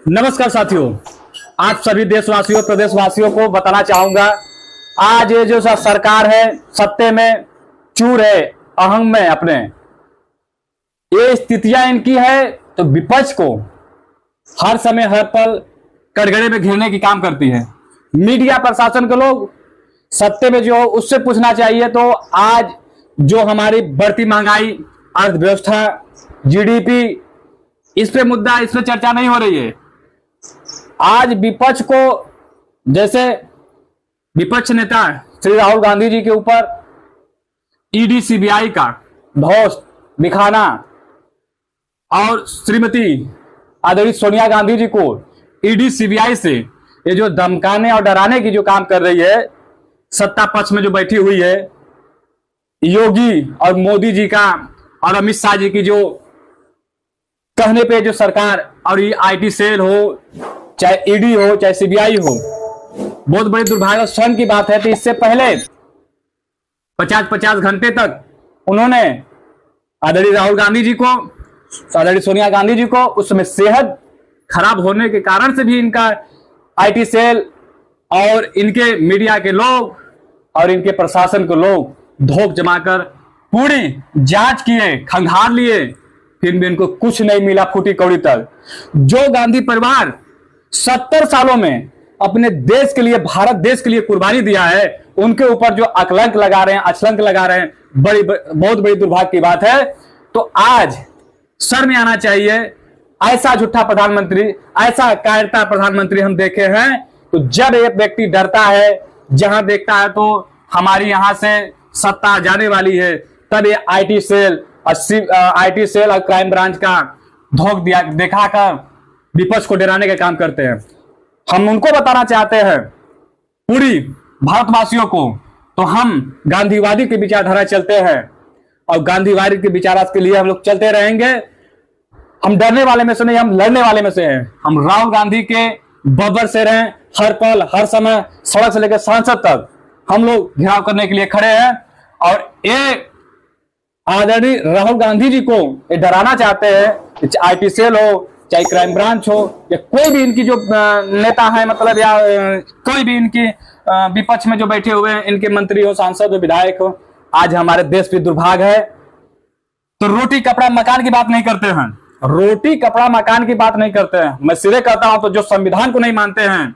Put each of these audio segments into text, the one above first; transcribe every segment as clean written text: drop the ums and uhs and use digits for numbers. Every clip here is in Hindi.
नमस्कार साथियों, आप सभी देशवासियों प्रदेशवासियों को बताना चाहूंगा, आज ये जो सरकार है सत्ते में चूर है, अहंग में अपने ये स्थितियां इनकी है तो विपक्ष को हर समय हर पल कटघरे में घेरने की काम करती है। मीडिया प्रशासन के लोग सत्ते में जो उससे पूछना चाहिए तो आज जो हमारी बढ़ती महंगाई, अर्थव्यवस्था, जीडीपी, इस पे मुद्दा, इस पे चर्चा नहीं हो रही है। आज विपक्ष को, जैसे विपक्ष नेता श्री राहुल गांधी जी के ऊपर ईडी सीबीआई का धौंस दिखाना और श्रीमती आदरणीय सोनिया गांधी जी को ईडी सीबीआई से ये जो धमकाने और डराने की जो काम कर रही है, सत्ता पक्ष में जो बैठी हुई है, योगी और मोदी जी का और अमित शाह जी की जो कहने पे जो सरकार और ये आईटी सेल हो, चाहे ईडी हो, चाहे सीबीआई हो, बहुत बड़ी दुर्भाग्य क्षण की बात है। तो इससे पहले 50-50 घंटे तक उन्होंने आदरणीय राहुल गांधी जी को, आदरणीय सोनिया गांधी जी को, उसमें सेहत खराब होने के कारण से भी इनका आईटी सेल और इनके मीडिया के लोग और इनके प्रशासन के लोग धोख जमाकर पूरी जांच किए, खंगाल लिए, फिर भी इनको कुछ नहीं मिला फूटी कौड़ी तक। जो गांधी परिवार 70 सालों में अपने देश के लिए, भारत देश के लिए कुर्बानी दिया है, उनके ऊपर जो अकलंक लगा रहे हैं, अचलंक लगा रहे हैं, बहुत बड़ी दुर्भाग्य की बात है। तो आज सर में आना चाहिए। ऐसा झूठा प्रधानमंत्री, ऐसा कायरता प्रधानमंत्री हम देखे हैं। तो जब एक व्यक्ति डरता है, जहां देखता है तो हमारी यहां से सत्ता जाने वाली है, तब ये आईटी सेल और क्राइम ब्रांच का धोख दिखाकर विपक्ष को डराने का काम करते हैं। हम उनको बताना चाहते हैं, पूरी भारतवासियों को, तो हम गांधीवादी की विचारधारा चलते हैं और गांधीवादी की विचारधारा के लिए हम लोग चलते रहेंगे। हम डरने वाले में से नहीं, हम लड़ने वाले में से हैं। हम राहुल गांधी के बब्बर से रहें, हर पल हर समय सड़क से लेकर संसद तक हम लोग घेराव करने के लिए खड़े हैं। और ये आदरणीय राहुल गांधी जी को ये डराना चाहते हैं, चाहे आईटी सेल हो, चाहे क्राइम ब्रांच हो, या कोई भी इनकी जो नेता है, मतलब या कोई भी इनकी विपक्ष में जो बैठे हुए हैं, इनके मंत्री हो, सांसद हो, विधायक हो। आज हमारे देश पे दुर्भाग्य है। तो रोटी कपड़ा मकान की बात नहीं करते हैं, रोटी कपड़ा मकान की बात नहीं करते हैं। मैं सीधे कहता हूं, तो जो संविधान को नहीं मानते हैं,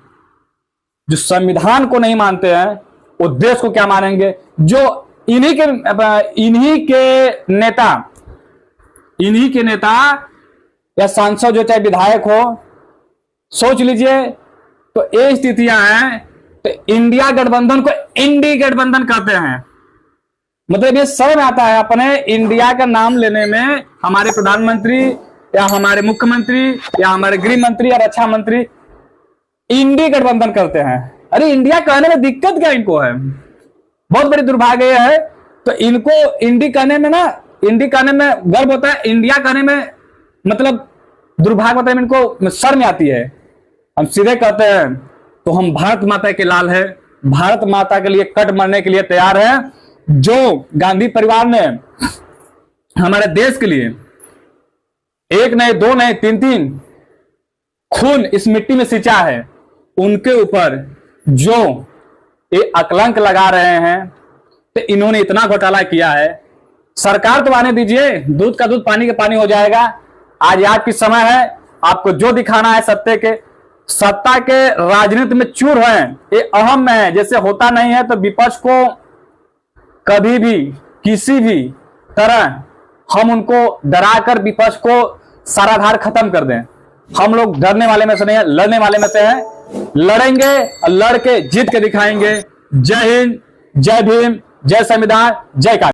जो संविधान को नहीं मानते हैं, वो देश को क्या मानेंगे। जो इन्हीं के नेता या सांसद जो, चाहे विधायक हो, सोच लीजिए। तो ये स्थितियां हैं। तो इंडिया गठबंधन को इंडी गठबंधन कहते हैं। मतलब ये समझ में आता है, अपने इंडिया का नाम लेने में हमारे प्रधानमंत्री या हमारे मुख्यमंत्री या हमारे गृह मंत्री या रक्षा मंत्री इंडी गठबंधन करते हैं। अरे इंडिया कहने में दिक्कत क्या इनको है? बहुत बड़ी दुर्भाग्य है। तो इनको इंडी कहने में ना, इंडी कहने में गर्व होता है, इंडिया कहने में मतलब दुर्भाग्य होता है, इनको शर्म आती है। हम सीधे कहते हैं, तो हम भारत माता के लाल है, भारत माता के लिए कट मरने के लिए तैयार है। जो गांधी परिवार ने हमारे देश के लिए एक नहीं, दो नहीं, तीन खून इस मिट्टी में सिंचा है, उनके ऊपर जो ये अकलंक लगा रहे हैं, तो इन्होंने इतना घोटाला किया है। सरकार तो आने दीजिए, दूध का दूध पानी का पानी हो जाएगा। आज आपकी समय है, आपको जो दिखाना है सत्ता के राजनीति में चूर है, ये अहम में है। जैसे होता नहीं है तो विपक्ष को कभी भी किसी भी तरह हम उनको डराकर विपक्ष को साराधार खत्म कर दें। हम लोग डरने वाले में से नहीं है, लड़ने वाले में से हैं। लड़ेंगे और लड़ के जीत के दिखाएंगे। जय हिंद, जय भीम, जय संविधान, जय कांग्रेस।